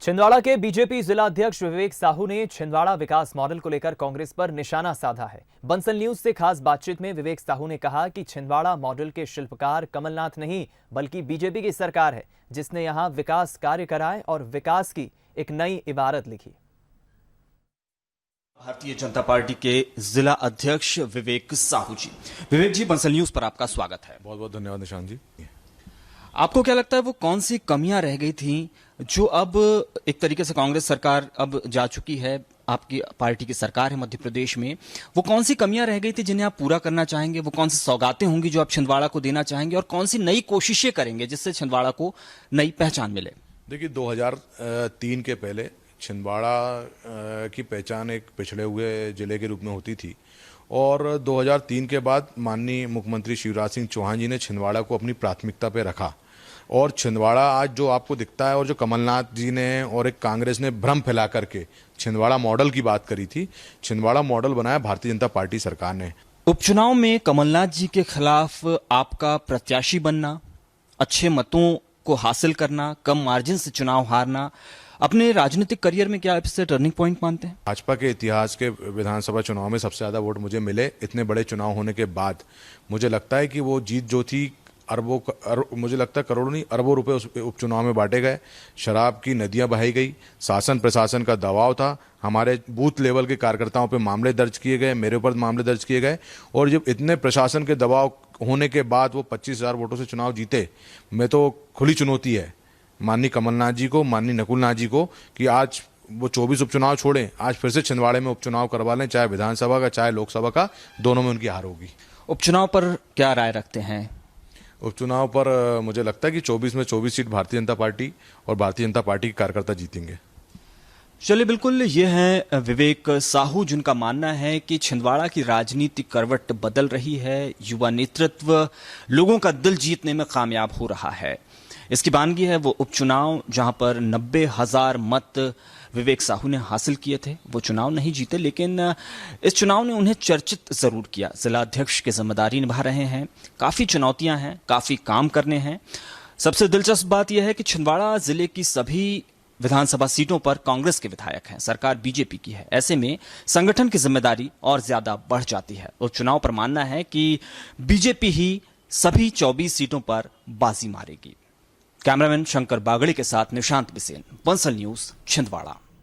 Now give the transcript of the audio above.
छिंदवाड़ा के बीजेपी जिला अध्यक्ष विवेक साहू ने छिंदवाड़ा विकास मॉडल को लेकर कांग्रेस पर निशाना साधा है। बंसल न्यूज से खास बातचीत में विवेक साहू ने कहा कि छिंदवाड़ा मॉडल के शिल्पकार कमलनाथ नहीं बल्कि बीजेपी की सरकार है, जिसने यहां विकास कार्य कराए और विकास की एक नई इबारत लिखी। भारतीय जनता पार्टी के जिला अध्यक्ष विवेक साहू जी। विवेक जी, बंसल न्यूज पर आपका स्वागत है। बहुत बहुत धन्यवाद निशांत जी। आपको क्या लगता है वो कौन सी कमियां रह गई थी जो अब एक तरीके से कांग्रेस सरकार अब जा चुकी है, आपकी पार्टी की सरकार है मध्य प्रदेश में, वो कौन सी कमियां रह गई थी जिन्हें आप पूरा करना चाहेंगे? वो कौन सी सौगातें होंगी जो आप छिंदवाड़ा को देना चाहेंगे और कौन सी नई कोशिशें करेंगे जिससे छिंदवाड़ा को नई पहचान मिले? देखिए, 2003 के पहले छिंदवाड़ा की पहचान एक पिछड़े हुए जिले के रूप में होती थी और 2003 के बाद माननीय मुख्यमंत्री शिवराज सिंह चौहान जी ने छिंदवाड़ा को अपनी प्राथमिकता पे रखा और छिंदवाड़ा आज जो आपको दिखता है और जो कमलनाथ जी ने और एक कांग्रेस ने भ्रम फैला करके छिंदवाड़ा मॉडल की बात करी थी, छिंदवाड़ा मॉडल बनाया भारतीय जनता पार्टी सरकार ने। उपचुनाव में कमलनाथ जी के खिलाफ आपका प्रत्याशी बनना, अच्छे मतों को हासिल करना, कम मार्जिन से चुनाव हारना, अपने राजनीतिक करियर में क्या इसे टर्निंग पॉइंट मानते हैं? भाजपा के इतिहास के विधानसभा चुनाव में सबसे ज्यादा वोट मुझे मिले। इतने बड़े चुनाव होने के बाद मुझे लगता है कि वो जीत जो थी मुझे लगता है करोड़ों नहीं अरबों रुपए उस उपचुनाव में बांटे गए। शराब की नदियां बहाई गई, शासन प्रशासन का दबाव था, हमारे बूथ लेवल के कार्यकर्ताओं पे मामले दर्ज किए गए, मेरे ऊपर मामले दर्ज किए गए और जब इतने प्रशासन के दबाव होने के बाद वो 25,000 वोटों से चुनाव जीते, मैं तो खुली चुनौती है माननीय कमलनाथ जी को, माननीय नकुलनाथ जी को कि आज वो 24 उपचुनाव छोड़ें, आज फिर से छिंदवाड़े में उपचुनाव करवा लें, चाहे विधानसभा का चाहे लोकसभा का, दोनों में उनकी हार होगी। उपचुनाव पर क्या राय रखते हैं? उपचुनाव पर मुझे लगता है कि 24 में 24 सीट भारतीय जनता पार्टी और भारतीय जनता पार्टी के कार्यकर्ता जीतेंगे। चलिए, बिल्कुल, ये है विवेक साहू जिनका मानना है कि छिंदवाड़ा की राजनीतिक करवट बदल रही है, युवा नेतृत्व लोगों का दिल जीतने में कामयाब हो रहा है। इसकी वानगी है वो उपचुनाव जहां पर 90,000 मत विवेक साहू ने हासिल किए थे। वो चुनाव नहीं जीते, लेकिन इस चुनाव ने उन्हें चर्चित जरूर किया। जिला अध्यक्ष की जिम्मेदारी निभा रहे हैं, काफी चुनौतियां हैं, काफी काम करने हैं। सबसे दिलचस्प बात यह है कि छिंदवाड़ा जिले की सभी विधानसभा सीटों पर कांग्रेस के विधायक हैं, सरकार बीजेपी की है। ऐसे में संगठन की जिम्मेदारी और ज्यादा बढ़ जाती है और चुनाव पर मानना है कि बीजेपी ही सभी 24 सीटों पर बाजी मारेगी। कैमरामैन शंकर बागड़ी के साथ निशांत बिसेन, बंसल न्यूज, छिंदवाड़ा।